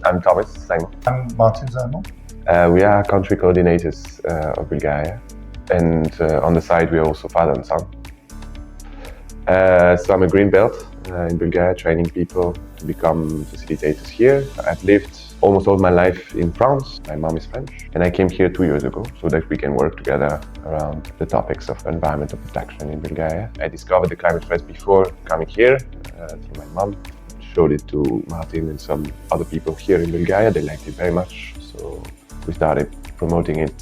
I'm Thomas Zaimov. I'm Martin Zaimov. We are country coordinators of Bulgaria, and on the side we are also father and son. So I'm a green belt in Bulgaria, training people to become facilitators here. I've lived almost all my life in France. My mom is French, and I came here 2 years ago so that we can work together around the topics of environmental protection in Bulgaria. I discovered the Climate Freskers before coming here through my mom. Showed it to Martin and some other people here in Bulgaria. They liked it very much, so we started promoting it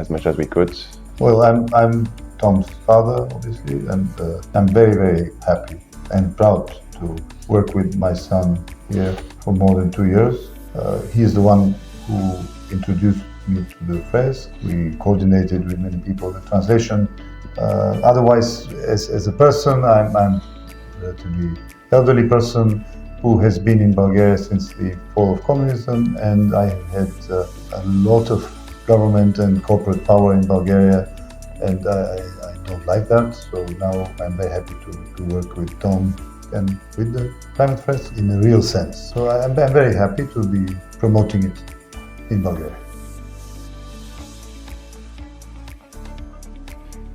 as much as we could. Well, I'm Tom's father, obviously, and I'm very, very happy and proud to work with my son here for more than 2 years. He's the one who introduced me to the Fresk. We coordinated with many people the translation. Otherwise, as a person, I'm a relatively elderly person who has been in Bulgaria since the fall of communism, and I had a lot of government and corporate power in Bulgaria, and I don't like that. So now I'm very happy to work with Tom and with the Climate Freskers in a real sense. So I'm very happy to be promoting it in Bulgaria.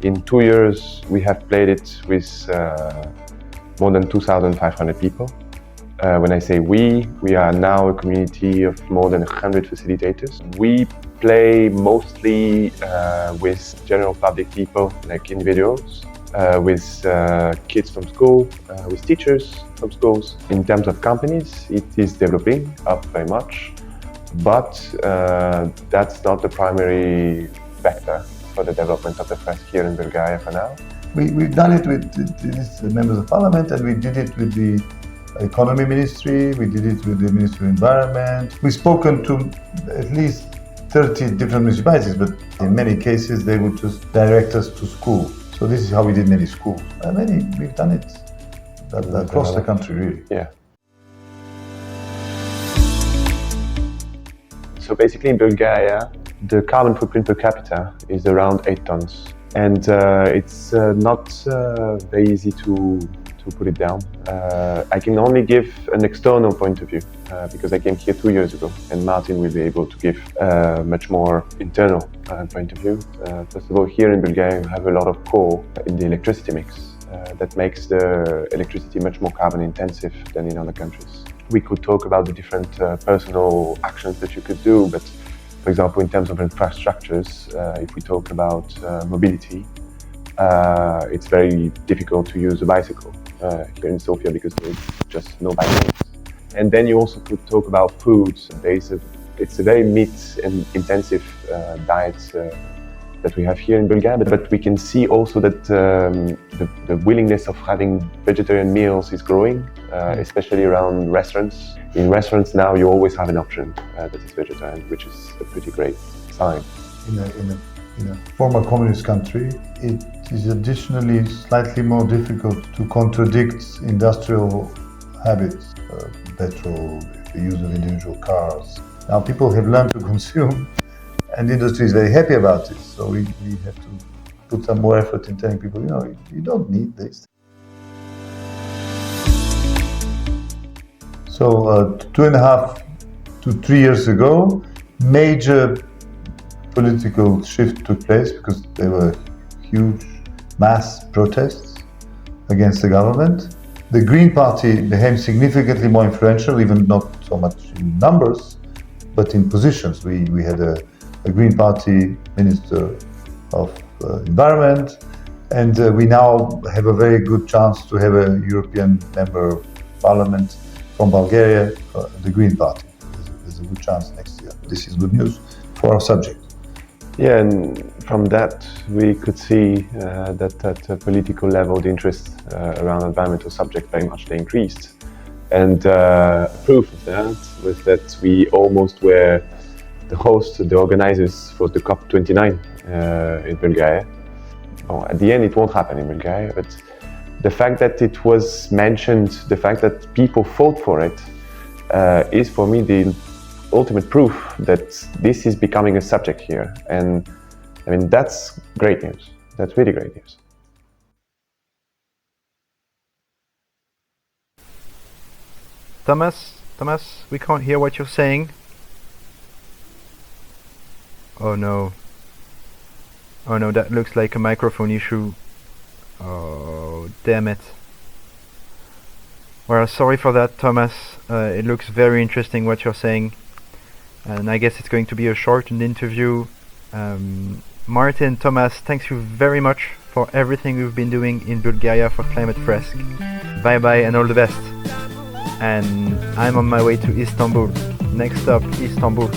In 2 years, we have played it with more than 2,500 people. When I say we are now a community of more than 100 facilitators. We play mostly with general public people, like individuals, with kids from school, with teachers from schools. In terms of companies, it is developing up very much, but that's not the primary factor for the development of the Fresk here in Bulgaria for now. We've done it with the members of parliament, and we did it with the Economy Ministry, we did it with the Ministry of Environment. We've spoken to at least 30 different municipalities, but in many cases they would just direct us to school. So this is how we did many schools. We've done it across the country, really. Yeah. So basically in Bulgaria, the carbon footprint per capita is around 8 tons. And it's not very easy to put it down. I can only give an external point of view because I came here 2 years ago, and Martin will be able to give a much more internal point of view. First of all, here in Bulgaria we have a lot of coal in the electricity mix that makes the electricity much more carbon intensive than in other countries. We could talk about the different personal actions that you could do, but for example, in terms of infrastructures, if we talk about mobility, it's very difficult to use a bicycle here in Sofia because there's just no bicycles. And then you also could talk about food. It's a very meat and intensive diet that we have here in Bulgaria, but we can see also that the willingness of having vegetarian meals is growing, especially around restaurants. In restaurants now you always have an option that is vegetarian, which is a pretty great sign. In a former communist country, it is additionally slightly more difficult to contradict industrial habits, petrol, the use of individual cars. Now people have learned to consume, and the industry is very happy about it. So we have to put some more effort in telling people, you don't need this. So 2.5 to 3 years ago, major political shift took place because there were huge mass protests against the government. The Green Party became significantly more influential, even not so much in numbers, but in positions. We had a Green Party Minister of Environment, and we now have a very good chance to have a European Member of Parliament from Bulgaria, the Green Party. There's a good chance next year. This is good news for our subject. Yeah, and from that we could see that at a political level the interest around environmental subjects very much increased. And proof of that was that we almost were the host, the organizers for the COP29 in Bulgaria. Well, at the end it won't happen in Bulgaria, but the fact that it was mentioned, the fact that people fought for it is for me the ultimate proof that this is becoming a subject here. And I mean, that's great news. That's really great news. Thomas, Thomas, we can't hear what you're saying. Oh no. Oh no, that looks like a microphone issue. Oh, damn it. Well, sorry for that, Thomas. It looks very interesting what you're saying. And I guess it's going to be a shortened interview. Martin, Thomas, thanks you very much for everything you've been doing in Bulgaria for Climate Fresk. Bye bye and all the best. And I'm on my way to Istanbul. Next stop, Istanbul.